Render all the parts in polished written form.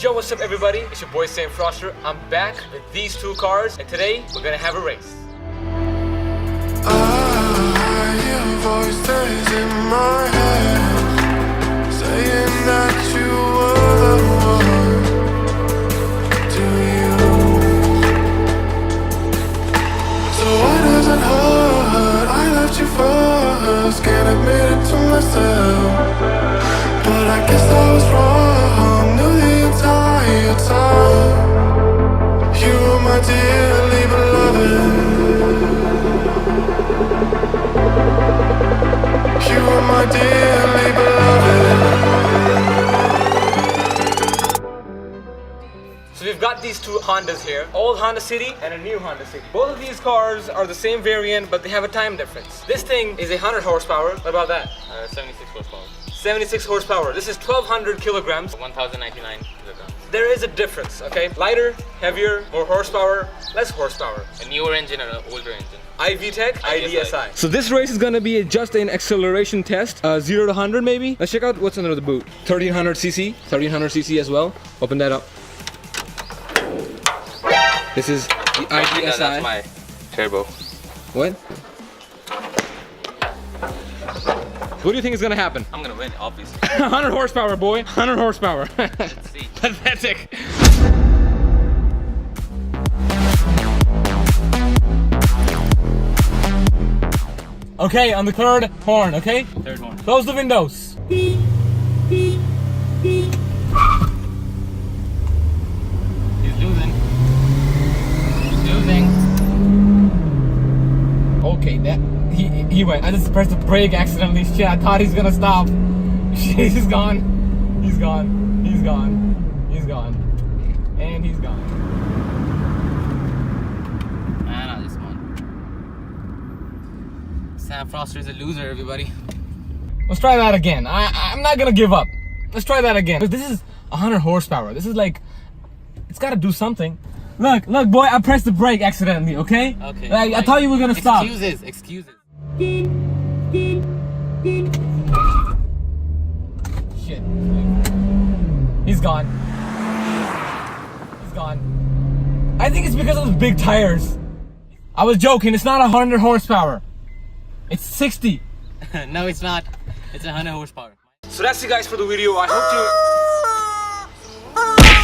Yo, what's up everybody? It's your boy Sam Froster. I'm back with these two cars and today we're gonna have a race. I hear voices in my head saying that you were the one. Do you? So why does it hurt? I left you first, can't admit it to myself, but I guess I was wrong. Knew the entire time you were my dearly beloved. You are my dearly beloved. So we've got these two Hondas here, old Honda City and a new Honda City. Both of these cars are the same variant, but they have a time difference. This thing is 100 horsepower. What about that? 76 horsepower. 76 horsepower. This is 1200 kilograms. 1099 kilograms. There is a difference, okay? Lighter, heavier, more horsepower, less horsepower. A newer engine or an older engine? iVTEC, IDSI. IDSI. So this race is gonna be just an acceleration test, 0 to 100 maybe. Let's check out what's under the boot. 1300cc as well. Open that up. This is the IDSI. That's my turbo. What? What do you think is gonna happen? I'm gonna win, obviously. 100 horsepower, boy. 100 horsepower. Let's see. Pathetic. Okay, on the third horn, okay? Third horn. Close the windows. He's losing. He's losing. Okay, that he went. I just pressed the brake accidentally. Shit, I thought he's gonna stop. Shit, he's gone. He's gone. He's gone. He's gone. And he's gone. Not this one. Sam Froster is a loser, everybody. Let's try that again. I'm not gonna give up. Let's try that again. This is 100 horsepower. This is like, it's gotta do something. Look, boy, I pressed the brake accidentally, okay? Okay. Like, I thought you were gonna stop. Excuses. Shit. He's gone. He's gone. I think it's because of the big tires. I was joking, it's not 100 horsepower. It's 60. No, it's not. It's 100 horsepower. So that's it guys for the video. I hope you...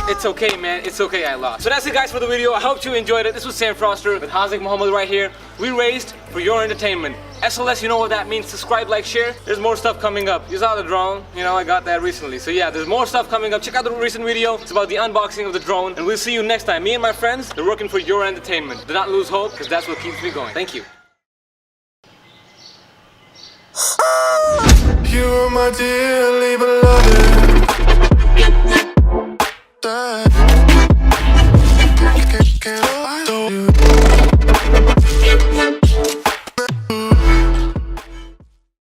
It's okay, man. It's okay, I lost. So that's it guys for the video. I hope you enjoyed it. This was Sam Froster with Hazik Muhammad right here. We raced for your entertainment. SLS, you know what that means. Subscribe, like, share. There's more stuff coming up. You saw the drone. You know, I got that recently. So yeah, there's more stuff coming up. Check out the recent video. It's about the unboxing of the drone. And we'll see you next time. Me and my friends, they're working for your entertainment. Do not lose hope, because that's what keeps me going. Thank you. You are my dearly beloved.